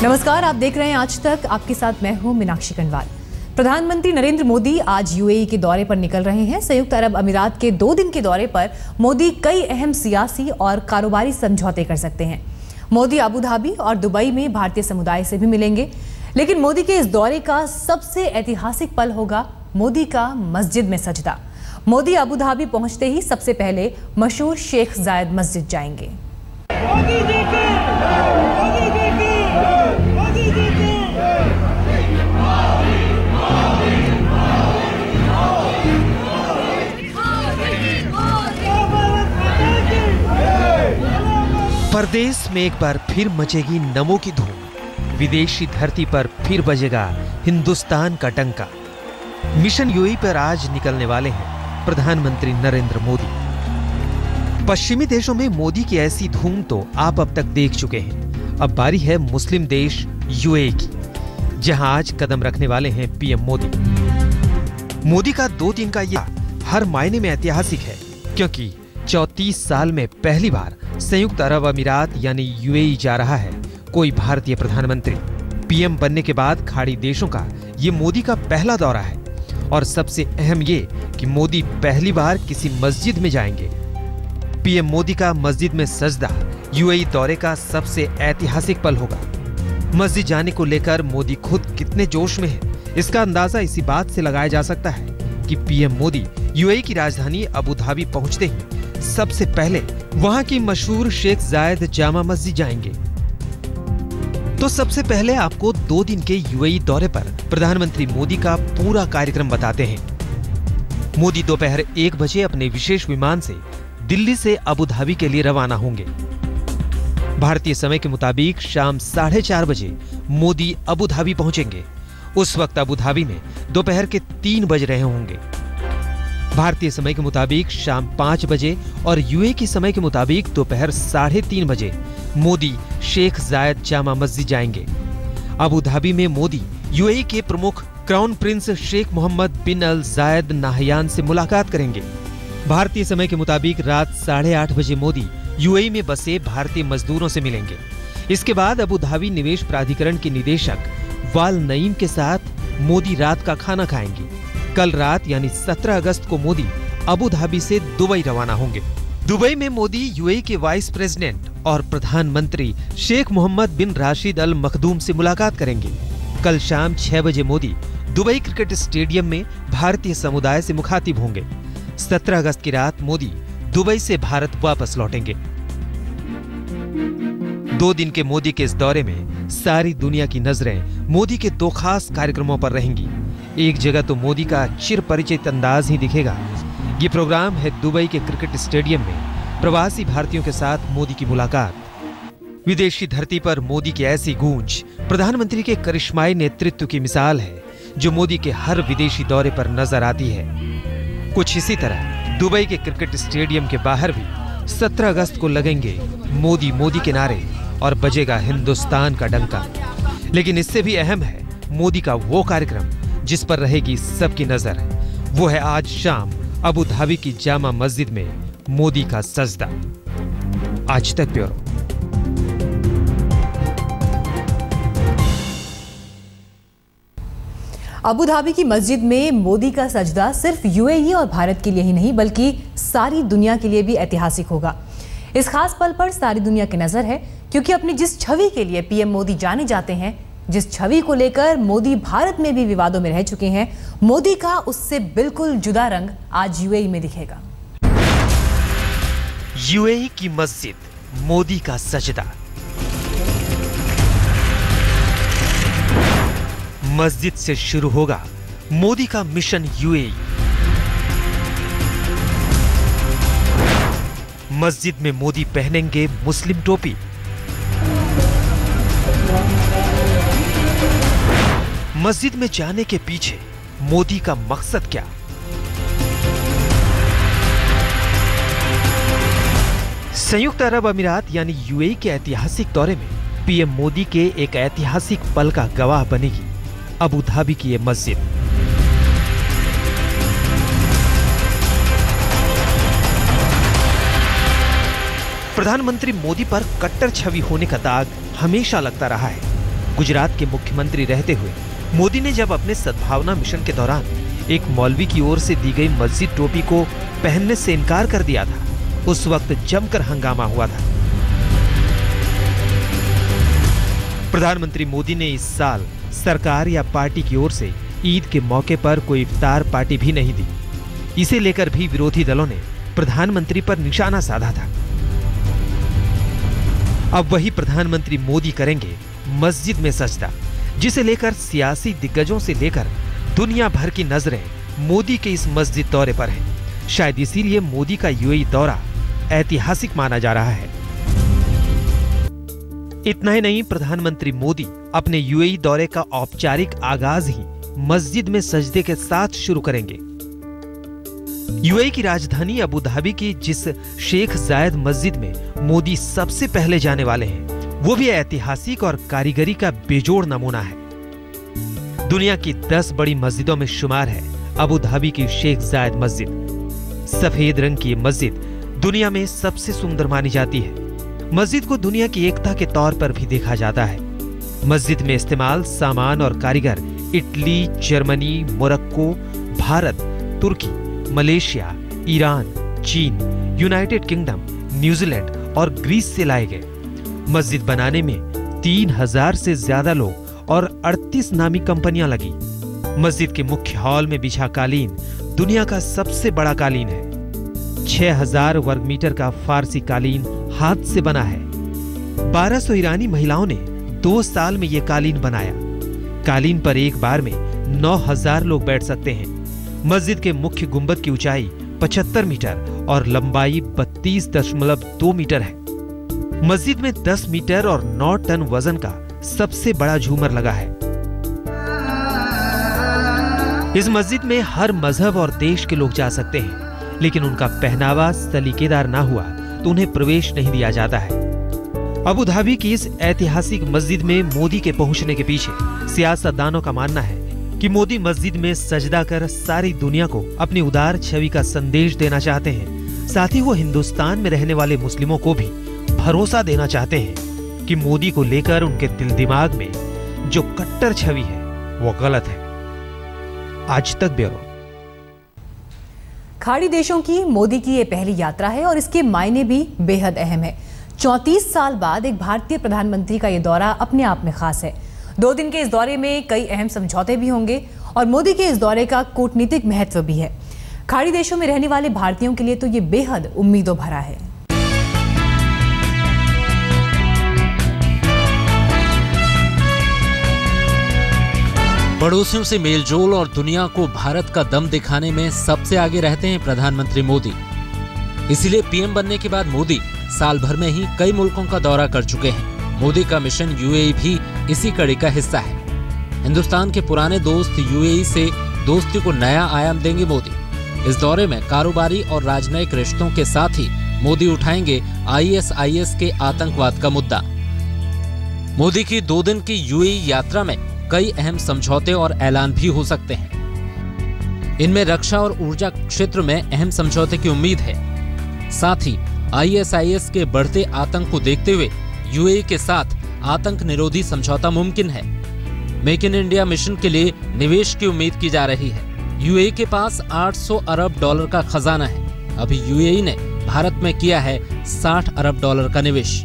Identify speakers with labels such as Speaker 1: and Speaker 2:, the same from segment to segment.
Speaker 1: नमस्कार, आप देख रहे हैं आज तक। आपके साथ मैं हूं मीनाक्षी कनवाल। प्रधानमंत्री नरेंद्र मोदी आज यूएई के दौरे पर निकल रहे हैं। संयुक्त अरब अमीरात के 2 दिन के दौरे पर मोदी कई अहम सियासी और कारोबारी समझौते कर सकते हैं। मोदी अबू धाबी और दुबई में भारतीय समुदाय से भी मिलेंगे। लेकिन मोदी के इस दौरे का सबसे ऐतिहासिक पल होगा मोदी का मस्जिद में सजदा। मोदी अबू धाबी पहुंचते ही सबसे पहले मशहूर शेख जायद मस्जिद जाएंगे।
Speaker 2: परदेश में एक बार फिर मचेगी नमो की धूम। विदेशी धरती पर फिर बजेगा हिंदुस्तान का डंका। मिशन यूएई पर आज निकलने वाले हैं प्रधानमंत्री नरेंद्र मोदी। पश्चिमी देशों में मोदी की ऐसी धूम तो आप अब तक देख चुके हैं। अब बारी है मुस्लिम देश यूएई की, जहां आज कदम रखने वाले हैं पीएम मोदी। मोदी का 2 दिन का यह हर मायने में ऐतिहासिक है, क्योंकि 34 साल में पहली बार संयुक्त अरब अमीरात यानी यूएई जा रहा है कोई भारतीय प्रधानमंत्री। पीएम बनने के बाद खाड़ी देशों का ये मोदी का पहला दौरा है, और सबसे अहम ये कि मोदी पहली बार किसी मस्जिद में जाएंगे। पीएम मोदी का मस्जिद में सजदा यूएई दौरे का सबसे ऐतिहासिक पल होगा। मस्जिद जाने को लेकर मोदी खुद कितने जोश में है, इसका अंदाजा इसी बात से लगाया जा सकता है कि पीएम मोदी यूएई की राजधानी अबू धाबी पहुंचते ही सबसे पहले वहां की मशहूर शेख जायद जामा मस्जिद जाएंगे। तो सबसे पहले आपको 2 दिन के यूएई दौरे पर प्रधानमंत्री मोदी का पूरा कार्यक्रम बताते हैं। मोदी दोपहर 1 बजे अपने विशेष विमान से दिल्ली से अबू धाबी के लिए रवाना होंगे। भारतीय समय के मुताबिक शाम 4:30 बजे मोदी अबू धाबी पहुंचेंगे। उस वक्त अबू धाबी में दोपहर के 3 बज रहे होंगे। भारतीय समय के मुताबिक शाम 5 बजे और यूएई के समय के मुताबिक दोपहर 3:30 बजे मोदी शेख जायद जामा मस्जिद जाएंगे। अबू धाबी में मोदी यूएई के प्रमुख क्राउन प्रिंस शेख मोहम्मद बिन अल जायद नाहयान से मुलाकात करेंगे। भारतीय समय के मुताबिक रात 8:30 बजे मोदी यूएई में बसे भारतीय मजदूरों से मिलेंगे। इसके बाद अबू धाबी निवेश प्राधिकरण के निदेशक वाल नईम के साथ मोदी रात का खाना खाएंगे। कल रात यानी 17 अगस्त को मोदी अबू धाबी से दुबई रवाना होंगे। दुबई में मोदी यूएई के वाइस प्रेसिडेंट और प्रधानमंत्री शेख मोहम्मद बिन राशिद अल मखदूम से मुलाकात करेंगे। कल शाम 6 बजे मोदी दुबई क्रिकेट स्टेडियम में भारतीय समुदाय से मुखातिब होंगे। 17 अगस्त की रात मोदी दुबई से भारत वापस लौटेंगे। 2 दिन के मोदी के इस दौरे में सारी दुनिया की नजरें मोदी के 2 खास कार्यक्रमों पर रहेंगी। एक जगह तो मोदी का चिर परिचित अंदाज ही दिखेगा। ये प्रोग्राम है दुबई के क्रिकेट स्टेडियम में प्रवासी भारतीयों के साथ मोदी की मुलाकात। विदेशी धरती पर मोदी की ऐसी गूंज प्रधानमंत्री के करिश्माई नेतृत्व की मिसाल है, जो मोदी के हर विदेशी दौरे पर नजर आती है। कुछ इसी तरह दुबई के क्रिकेट स्टेडियम के बाहर भी 17 अगस्त को लगेंगे मोदी मोदी के नारे और बजेगा हिंदुस्तान का डंका। लेकिन इससे भी अहम है मोदी का वो कार्यक्रम जिस पर रहेगी सबकी नजर। वो है आज शाम अबू धाबी की जामा मस्जिद में मोदी का सजदा। आज तक ब्यूरो।
Speaker 1: अबू धाबी की मस्जिद में मोदी का सजदा सिर्फ यूएई और भारत के लिए ही नहीं, बल्कि सारी दुनिया के लिए भी ऐतिहासिक होगा। इस खास पल पर सारी दुनिया की नजर है, क्योंकि अपनी जिस छवि के लिए पीएम मोदी जाने जाते हैं, जिस छवि को लेकर मोदी भारत में भी विवादों में रह चुके हैं, मोदी का उससे बिल्कुल जुदा रंग आज यूएई में दिखेगा।
Speaker 2: यूएई की मस्जिद, मोदी का सजदा। मस्जिद से शुरू होगा मोदी का मिशन यूएई। मस्जिद में मोदी पहनेंगे मुस्लिम टोपी। मस्जिद में जाने के पीछे मोदी का मकसद क्या? संयुक्त अरब अमीरात यानी यूएई के ऐतिहासिक दौरे में पीएम मोदी के एक ऐतिहासिक पल का गवाह बनेगी अबू धाबी की ये मस्जिद। प्रधानमंत्री मोदी पर कट्टर छवि होने का दाग हमेशा लगता रहा है। गुजरात के मुख्यमंत्री रहते हुए मोदी ने जब अपने सद्भावना मिशन के दौरान एक मौलवी की ओर से दी गई मस्जिद टोपी को पहनने से इनकार कर दिया था, उस वक्त जमकर हंगामा हुआ था। प्रधानमंत्री मोदी ने इस साल सरकार या पार्टी की ओर से ईद के मौके पर कोई इफ्तार पार्टी भी नहीं दी। इसे लेकर भी विरोधी दलों ने प्रधानमंत्री पर निशाना साधा था। अब वही प्रधानमंत्री मोदी करेंगे मस्जिद में सजदा, जिसे लेकर सियासी दिग्गजों से लेकर दुनिया भर की नजरें मोदी के इस मस्जिद दौरे पर हैं। शायद इसीलिए मोदी का यूएई दौरा ऐतिहासिक माना जा रहा है। इतना ही नहीं, प्रधानमंत्री मोदी अपने यूएई दौरे का औपचारिक आगाज ही मस्जिद में सजदे के साथ शुरू करेंगे। यूएई की राजधानी अबू धाबी की जिस शेख जायद मस्जिद में मोदी सबसे पहले जाने वाले हैं, वो भी ऐतिहासिक और कारीगरी का बेजोड़ नमूना है। दुनिया की 10 बड़ी मस्जिदों में शुमार है अबू धाबी की शेख जायद मस्जिद। सफेद रंग की मस्जिद दुनिया में सबसे सुंदर मानी जाती है। मस्जिद को दुनिया की एकता के तौर पर भी देखा जाता है। मस्जिद में इस्तेमाल सामान और कारीगर इटली, जर्मनी, मोरक्को, भारत, तुर्की, मलेशिया, ईरान, चीन, यूनाइटेड किंगडम, न्यूजीलैंड और ग्रीस से लाए गए। मस्जिद बनाने में 3000 से ज्यादा लोग और 38 नामी कंपनियां लगी। मस्जिद के मुख्य हॉल में बिछा कालीन दुनिया का सबसे बड़ा कालीन है। 6000 वर्ग मीटर का फारसी कालीन हाथ से बना है। 1200 ईरानी महिलाओं ने 2 साल में यह कालीन बनाया। कालीन पर एक बार में 9000 लोग बैठ सकते हैं। मस्जिद के मुख्य गुंबद की ऊंचाई 75 मीटर और लंबाई 32.2 मीटर है। मस्जिद में 10 मीटर और 9 टन वजन का सबसे बड़ा झूमर लगा है। इस मस्जिद में हर मजहब और देश के लोग जा सकते हैं, लेकिन उनका पहनावा सलीकेदार ना हुआ तो उन्हें प्रवेश नहीं दिया जाता है। अबू धाबी की इस ऐतिहासिक मस्जिद में मोदी के पहुंचने के पीछे सियासतदानों का मानना है कि मोदी मस्जिद में सजदा कर सारी दुनिया को अपनी उदार छवि का संदेश देना चाहते हैं। साथ ही वो हिंदुस्तान में रहने वाले मुस्लिमों को भी भरोसा देना चाहते हैं कि मोदी को लेकर उनके दिल दिमाग में जो कट्टर छवि है वो गलत है। आज तक ब्यूरो।
Speaker 1: खाड़ी देशों की मोदी की ये पहली यात्रा है और इसके मायने भी बेहद अहम है। 34 साल बाद एक भारतीय प्रधानमंत्री का ये दौरा अपने आप में खास है। 2 दिन के इस दौरे में कई अहम समझौते भी होंगे और मोदी के इस दौरे का कूटनीतिक महत्व भी है। खाड़ी देशों में रहने वाले भारतीयों के लिए तो ये बेहद उम्मीदों भरा है।
Speaker 3: पड़ोसियों से मेलजोल और दुनिया को भारत का दम दिखाने में सबसे आगे रहते हैं प्रधानमंत्री मोदी। इसीलिए पीएम बनने के बाद मोदी साल भर में ही कई मुल्कों का दौरा कर चुके हैं। मोदी का मिशन यूएई भी इसी कड़ी का हिस्सा है। हिंदुस्तान के पुराने दोस्त यूएई से दोस्ती को नया आयाम देंगे मोदी। इस दौरे में कारोबारी और राजनयिक रिश्तों के साथ ही मोदी उठाएंगे ISIS के आतंकवाद का मुद्दा। मोदी की 2 दिन की यूएई यात्रा में कई अहम समझौते और ऐलान भी हो सकते हैं। इनमें रक्षा और ऊर्जा क्षेत्र में अहम समझौते की उम्मीद है। साथ ही ISIS के बढ़ते आतंक को देखते हुए यूएई के साथ आतंक निरोधी समझौता मुमकिन है। मेक इन इंडिया मिशन के लिए निवेश की उम्मीद की जा रही है। यूएई के पास $800 अरब का खजाना है। अभी यूएई ने भारत में किया है $60 अरब का निवेश।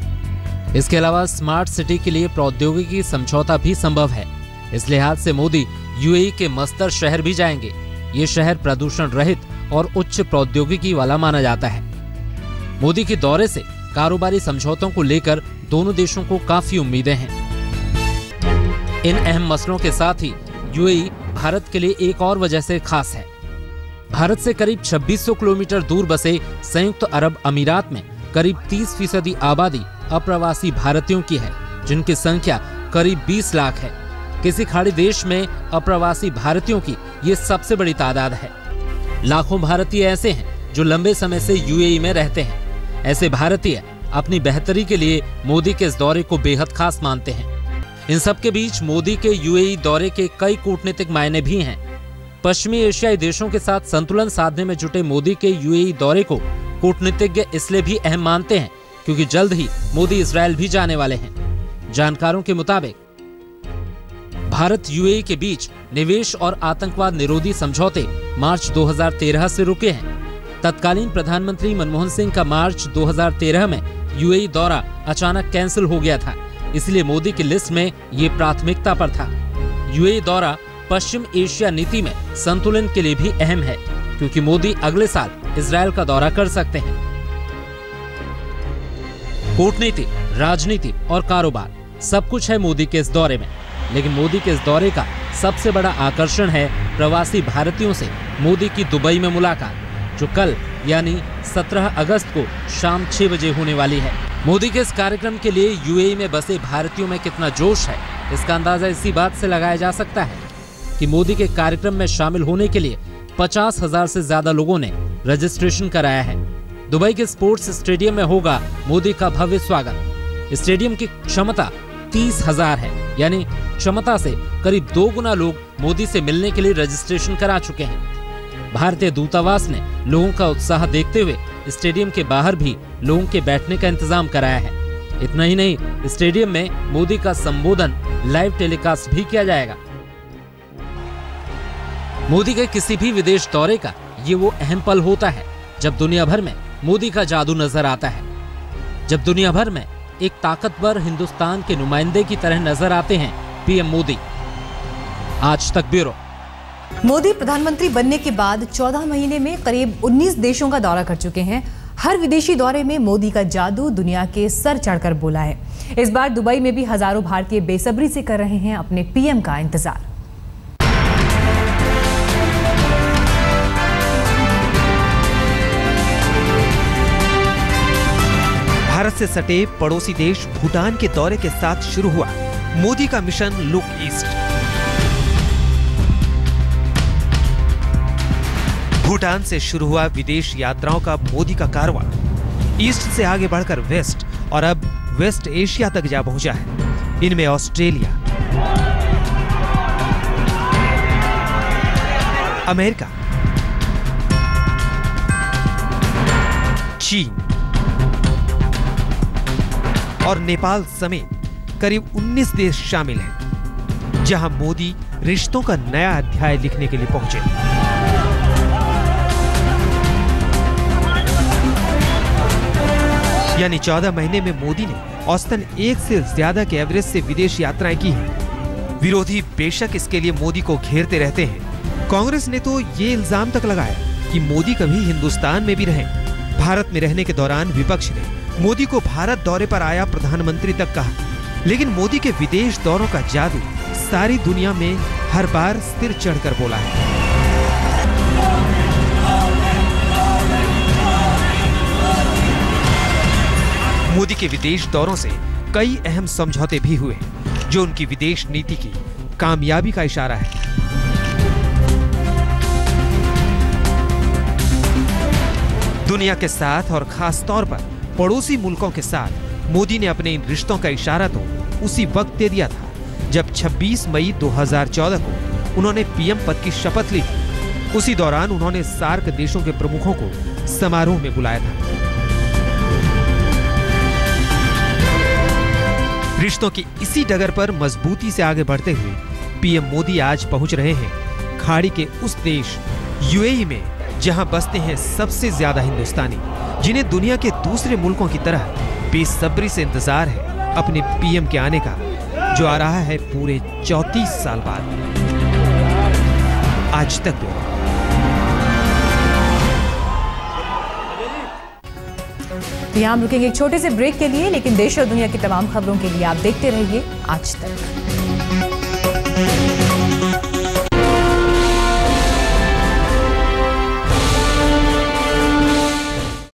Speaker 3: इसके अलावा स्मार्ट सिटी के लिए प्रौद्योगिकी समझौता भी संभव है। इस लिहाज से मोदी यूएई के मस्तर शहर भी जाएंगे। ये शहर प्रदूषण रहित और उच्च प्रौद्योगिकी वाला माना जाता है। मोदी के दौरे से कारोबारी समझौतों को लेकर दोनों देशों को काफी उम्मीदें हैं। इन अहम मसलों के साथ ही यूएई भारत के लिए एक और वजह से खास है। भारत से करीब 2600 किलोमीटर दूर बसे संयुक्त अरब अमीरात में करीब 30% आबादी अप्रवासी भारतीयों की है, जिनकी संख्या करीब 20 लाख है। किसी खाड़ी देश में अप्रवासी भारतीयों की ये सबसे बड़ी तादाद है। लाखों भारतीय ऐसे हैं जो लंबे समय से यूएई में रहते हैं। ऐसे भारतीय अपनी बेहतरी के लिए मोदी के इस दौरे को बेहद खास मानते हैं। इन सब के बीच मोदी के यूएई दौरे के कई कूटनीतिक मायने भी हैं। पश्चिमी एशियाई देशों के साथ संतुलन साधने में जुटे मोदी के यूएई दौरे को कूटनीतिज्ञ इसलिए भी अहम मानते हैं क्योंकि जल्द ही मोदी इजरायल भी जाने वाले हैं। जानकारों के मुताबिक भारत यूएई के बीच निवेश और आतंकवाद निरोधी समझौते मार्च 2013 से रुके हैं। तत्कालीन प्रधानमंत्री मनमोहन सिंह का मार्च 2013 में यूएई दौरा अचानक कैंसिल हो गया था, इसलिए मोदी की लिस्ट में ये प्राथमिकता पर था। यूएई दौरा पश्चिम एशिया नीति में संतुलन के लिए भी अहम है, क्योंकि मोदी अगले साल इजरायल का दौरा कर सकते हैं। कूटनीति, राजनीति और कारोबार सब कुछ है मोदी के इस दौरे में, लेकिन मोदी के इस दौरे का सबसे बड़ा आकर्षण है प्रवासी भारतीयों से मोदी की दुबई में मुलाकात, जो कल यानी 17 अगस्त को शाम 6 बजे होने वाली है। मोदी के इस कार्यक्रम के लिए यूएई में बसे भारतीयों में कितना जोश है, इसका अंदाजा इसी बात से लगाया जा सकता है कि मोदी के कार्यक्रम में शामिल होने के लिए 50,000 से ज्यादा लोगों ने रजिस्ट्रेशन कराया है। दुबई के स्पोर्ट्स स्टेडियम में होगा मोदी का भव्य स्वागत। स्टेडियम की क्षमता 30,000 है, यानी क्षमता से करीब 2 गुना लोग मोदी से मिलने के लिए रजिस्ट्रेशन करा चुके हैं। भारतीय दूतावास ने लोगों का उत्साह देखते हुए स्टेडियम के बाहर भी लोगों के बैठने का इंतजाम कराया है। इतना ही नहीं, स्टेडियम में मोदी का संबोधन लाइव टेलीकास्ट भी किया जाएगा। मोदी के किसी भी विदेश दौरे का ये वो अहम पल होता है जब दुनिया भर में मोदी का जादू नजर आता है, जब दुनिया भर में एक ताकतवर हिंदुस्तान के नुमाइंदे की तरह नजर आते हैं पीएम मोदी। आज तक ब्यूरो।
Speaker 1: मोदी प्रधानमंत्री बनने के बाद 14 महीने में करीब 19 देशों का दौरा कर चुके हैं। हर विदेशी दौरे में मोदी का जादू दुनिया के सर चढ़कर बोला है। इस बार दुबई में भी हजारों भारतीय बेसब्री से कर रहे हैं अपने पीएम का इंतजार।
Speaker 2: भारत से सटे पड़ोसी देश भूटान के दौरे के साथ शुरू हुआ मोदी का मिशन लुक ईस्ट। भूटान से शुरू हुआ विदेश यात्राओं का मोदी का कारवां ईस्ट से आगे बढ़कर वेस्ट और अब वेस्ट एशिया तक जा पहुंचा है। इनमें ऑस्ट्रेलिया, अमेरिका, चीन और नेपाल समेत करीब 19 देश शामिल हैं, जहां मोदी रिश्तों का नया अध्याय लिखने के लिए पहुंचे। यानी 14 महीने में मोदी ने औसतन 1 से ज्यादा के एवरेज से विदेश यात्राएं की हैं। विरोधी बेशक इसके लिए मोदी को घेरते रहते हैं। कांग्रेस ने तो ये इल्जाम तक लगाया कि मोदी कभी हिंदुस्तान में भी रहे। भारत में रहने के दौरान विपक्ष ने मोदी को भारत दौरे पर आया प्रधानमंत्री तक कहा, लेकिन मोदी के विदेश दौरों का जादू सारी दुनिया में हर बार सिर चढ़कर बोला है। मोदी के विदेश दौरों से कई अहम समझौते भी हुए, जो उनकी विदेश नीति की कामयाबी का इशारा है। दुनिया के साथ और खास तौर पर पड़ोसी मुल्कों के साथ मोदी ने अपने इन रिश्तों का इशारा तो उसी वक्त दे दिया था जब 26 मई 2014 को उन्होंने पीएम पद की शपथ ली थी। उसी दौरान उन्होंने सार्क देशों के प्रमुखों को समारोह में बुलाया था। रिश्तों की इसी डगर पर मजबूती से आगे बढ़ते हुए पीएम मोदी आज पहुंच रहे हैं खाड़ी के उस देश यूएई में, जहां बसते हैं सबसे ज्यादा हिंदुस्तानी, जिन्हें दुनिया के दूसरे मुल्कों की तरह बेसब्री से इंतजार है अपने पीएम के आने का, जो आ रहा है पूरे 34 साल बाद। आज तक
Speaker 1: यहाँ हम रुकेंगे एक छोटे से ब्रेक के लिए, लेकिन देश और दुनिया की तमाम खबरों के लिए आप देखते रहिए आज तक।